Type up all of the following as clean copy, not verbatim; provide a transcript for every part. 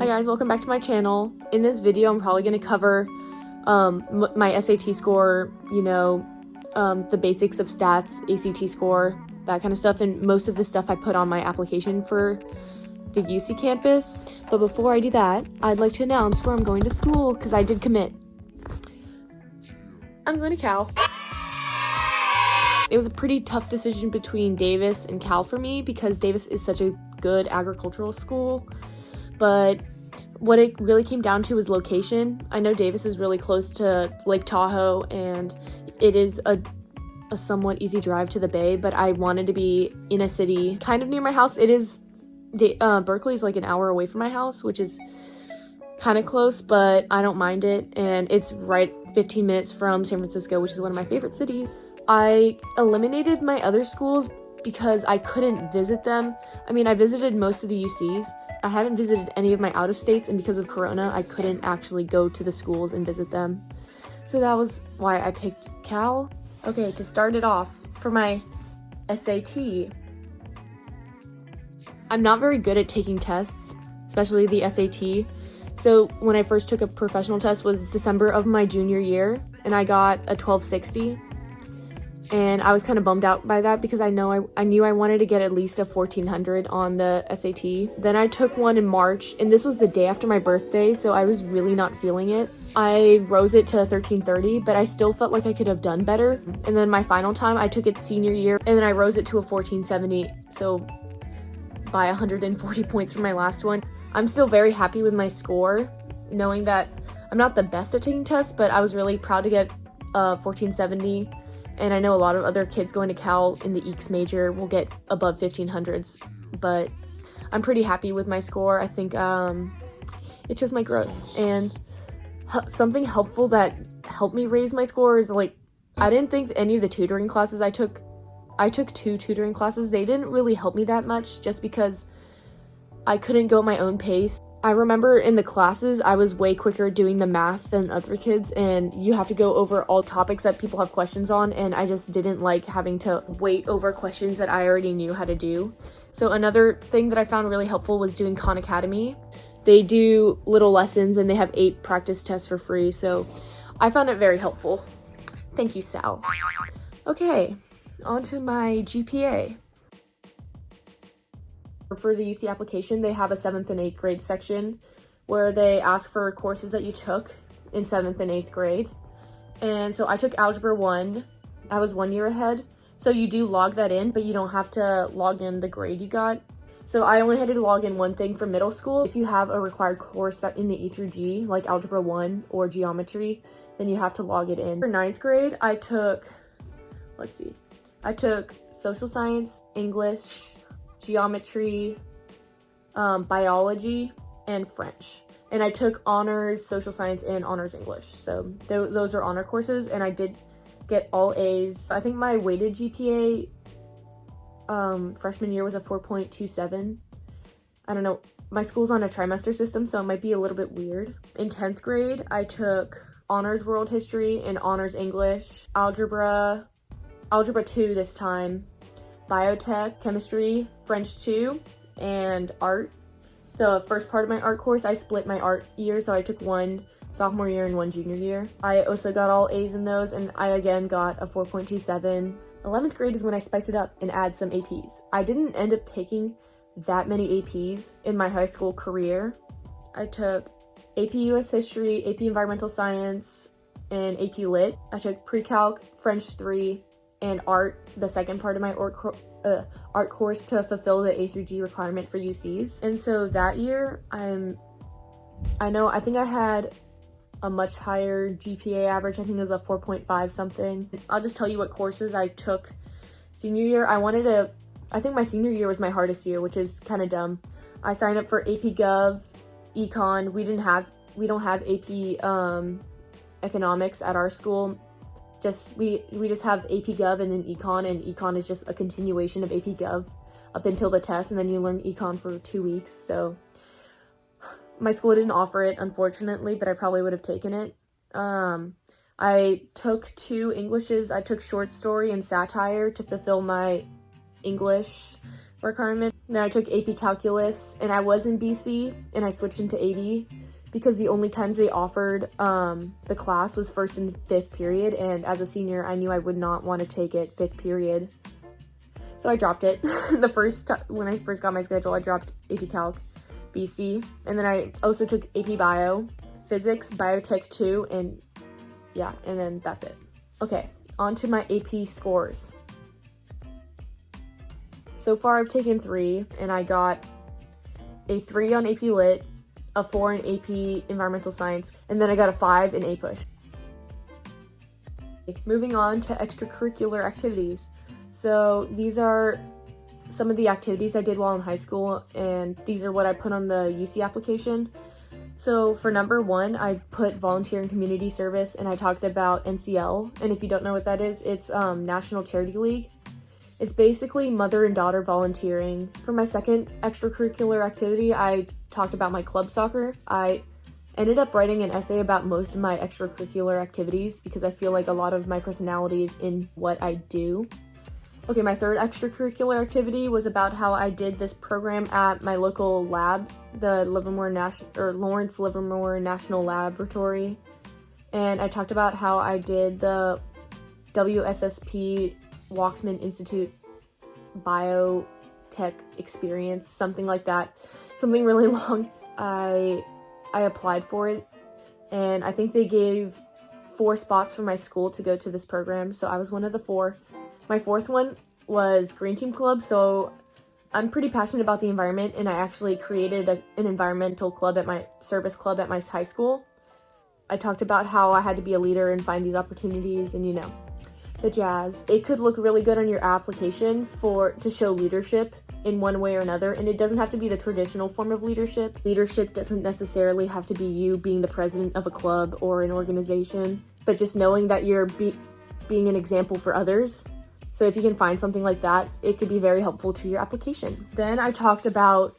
Hi guys, welcome back to my channel. In this video, I'm probably going to cover my SAT score, the basics of stats, ACT score, that kind of stuff, and most of the stuff I put on my application for the UC campus. But before I do that, I'd like to announce where I'm going to school, because I did commit. I'm going to Cal. It was a pretty tough decision between Davis and Cal for me, because Davis is such a good agricultural school, but what it really came down to was location. I know Davis is really close to Lake Tahoe, and it is a somewhat easy drive to the bay, but I wanted to be in a city kind of near my house. It is, Berkeley is like an hour away from my house, which is kind of close, but I don't mind it, and it's right 15 minutes from San Francisco, which is one of my favorite cities. I eliminated my other schools because I couldn't visit them. I mean, I visited most of the UCs. I haven't visited any of my out of states, and because of Corona, I couldn't actually go to the schools and visit them. So that was why I picked Cal. Okay, to start it off, for my SAT, I'm not very good at taking tests, especially the SAT. So when I first took a professional test was December of my junior year, and I got a 1260. And I was kind of bummed out by that because I knew I wanted to get at least a 1400 on the SAT. Then I took one in March, and this was the day after my birthday, so I was really not feeling it. I rose it to 1330, but I still felt like I could have done better. And then my final time, I took it senior year, and then I rose it to a 1470, so by 140 points from my last one. I'm still very happy with my score, knowing that I'm not the best at taking tests, but I was really proud to get 1470. And I know a lot of other kids going to Cal in the EECS major will get above 1500s, but I'm pretty happy with my score. I think it shows my growth. And something helpful that helped me raise my score is, like, I didn't think any of the tutoring classes I took 2 tutoring classes. They didn't really help me that much just because I couldn't go at my own pace. I remember in the classes, I was way quicker doing the math than other kids, and you have to go over all topics that people have questions on, and I just didn't like having to wait over questions that I already knew how to do. So another thing that I found really helpful was doing Khan Academy. They do little lessons, and they have 8 practice tests for free, so I found it very helpful. Thank you, Sal. Okay, on to my GPA. For the UC application, they have a 7th and 8th grade section where they ask for courses that you took in 7th and 8th grade. And so I took Algebra 1. I was 1 year ahead. So you do log that in, but you don't have to log in the grade you got. So I only had to log in one thing for middle school. If you have a required course that in the E through G, like Algebra 1 or Geometry, then you have to log it in. For 9th grade, I took Social Science, English, Geometry, Biology, and French. And I took honors social science and honors English. So those are honor courses, and I did get all A's. I think my weighted GPA freshman year was a 4.27. I don't know. My school's on a trimester system, so it might be a little bit weird. In 10th grade, I took honors world history and honors English, algebra 2 this time, biotech, chemistry, French 2, and art. The first part of my art course, I split my art year, so I took one sophomore year and one junior year. I also got all A's in those, and I again got a 4.27. 11th grade is when I spiced it up and add some APs. I didn't end up taking that many APs in my high school career. I took AP US History, AP Environmental Science, and AP Lit. I took Pre-Calc, French 3, and art, the second part of my art course to fulfill the A through G requirement for UCs. And so that year, I think I had a much higher GPA average. I think it was a 4.5 something. I'll just tell you what courses I took senior year. I think my senior year was my hardest year, which is kind of dumb. I signed up for AP Gov, Econ. We don't have AP economics at our school. We just have AP Gov and then Econ is just a continuation of AP Gov up until the test, and then you learn Econ for 2 weeks. So my school didn't offer it, unfortunately, but I probably would have taken it. I took 2 Englishes. I took short story and satire to fulfill my English requirement. Then I took AP Calculus, and I was in BC, and I switched into AB because the only times they offered the class was first and fifth period, and as a senior, I knew I would not want to take it fifth period. So I dropped it. When I first got my schedule, I dropped AP Calc, BC, and then I also took AP Bio, Physics, Biotech 2, and yeah, and then that's it. Okay, on to my AP scores. So far, I've taken 3, and I got a 3 on AP Lit, a 4 in AP Environmental Science, and then I got a 5 in APUSH. Moving on to extracurricular activities. So these are some of the activities I did while in high school, and these are what I put on the UC application. So for number 1, I put volunteer and community service, and I talked about NCL, and if you don't know what that is, it's National Charity League. It's basically mother and daughter volunteering. For my second extracurricular activity, I talked about my club soccer. I ended up writing an essay about most of my extracurricular activities because I feel like a lot of my personality is in what I do. Okay, my third extracurricular activity was about how I did this program at my local lab, the Lawrence Livermore National Laboratory. And I talked about how I did the WSSP Waxman Institute biotech experience, something like that, something really long. I applied for it, and I think they gave 4 spots for my school to go to this program, so I was one of the 4. My fourth one was Green Team Club, so I'm pretty passionate about the environment, and I actually created an environmental club at my service club at my high school. I talked about how I had to be a leader and find these opportunities, and the jazz. It could look really good on your application to show leadership in one way or another, and it doesn't have to be the traditional form of leadership. Leadership doesn't necessarily have to be you being the president of a club or an organization, but just knowing that you're being an example for others. So if you can find something like that, it could be very helpful to your application. Then I talked about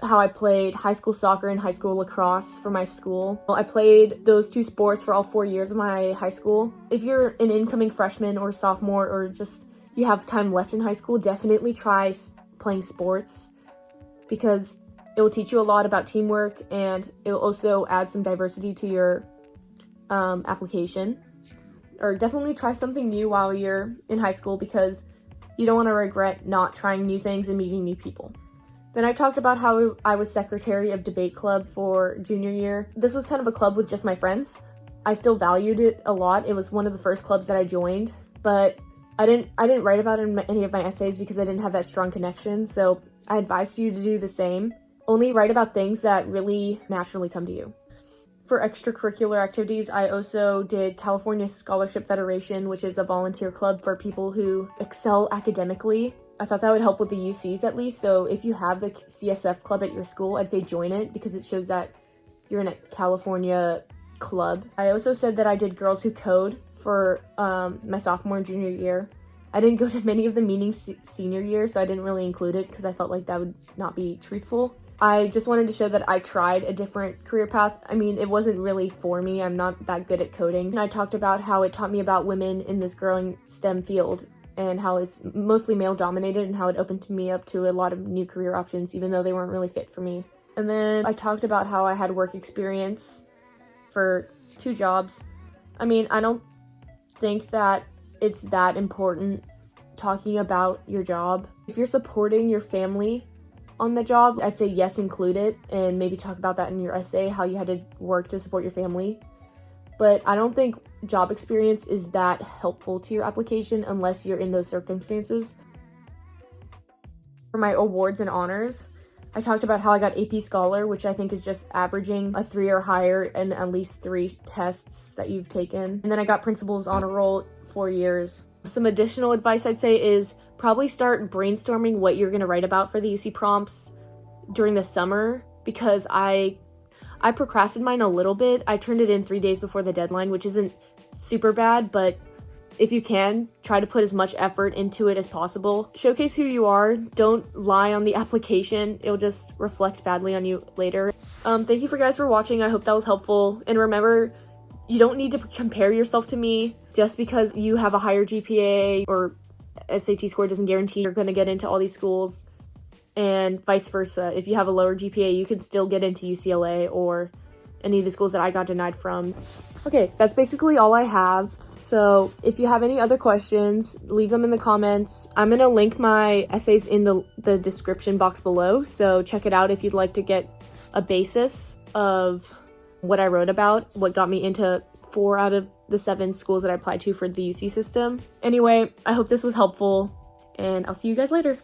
how I played high school soccer and high school lacrosse for my school. I played those 2 sports for all 4 years of my high school. If you're an incoming freshman or sophomore, or just you have time left in high school, definitely try playing sports because it will teach you a lot about teamwork, and it will also add some diversity to your application. Or definitely try something new while you're in high school because you don't want to regret not trying new things and meeting new people. Then I talked about how I was secretary of debate club for junior year. This was kind of a club with just my friends. I still valued it a lot. It was one of the first clubs that I joined, but I didn't write about it in any of my essays because I didn't have that strong connection. So I advise you to do the same. Only write about things that really naturally come to you. For extracurricular activities, I also did California Scholarship Federation, which is a volunteer club for people who excel academically. I thought that would help with the UCs at least, so if you have the CSF club at your school, I'd say join it because it shows that you're in a California club. I also said that I did Girls Who Code for my sophomore and junior year. I didn't go to many of the meetings senior year, so I didn't really include it because I felt like that would not be truthful. I just wanted to show that I tried a different career path. I mean, it wasn't really for me. I'm not that good at coding. And I talked about how it taught me about women in this growing STEM field and how it's mostly male dominated and how it opened me up to a lot of new career options, even though they weren't really fit for me. And then I talked about how I had work experience for 2 jobs. I mean, I don't think that it's that important talking about your job. If you're supporting your family on the job, I'd say yes, include it, and maybe talk about that in your essay, how you had to work to support your family. But I don't think job experience is that helpful to your application unless you're in those circumstances. For my awards and honors, I talked about how I got AP Scholar, which I think is just averaging a 3 or higher in at least 3 tests that you've taken. And then I got Principal's Honor Roll 4 years. Some additional advice I'd say is probably start brainstorming what you're going to write about for the UC prompts during the summer, because I procrastinated mine a little bit. I turned it in 3 days before the deadline, which isn't super bad, but if you can, try to put as much effort into it as possible. Showcase who you are. Don't lie on the application. It'll just reflect badly on you later. Thank you guys for watching. I hope that was helpful. And remember, you don't need to compare yourself to me. Just because you have a higher GPA or SAT score doesn't guarantee you're going to get into all these schools. and vice versa. If you have a lower GPA, you can still get into UCLA or any of the schools that I got denied from. Okay, that's basically all I have. So if you have any other questions, leave them in the comments. I'm gonna link my essays in the description box below, so check it out if you'd like to get a basis of what I wrote about, what got me into 4 out of the 7 schools that I applied to for the UC system. Anyway, I hope this was helpful, and I'll see you guys later.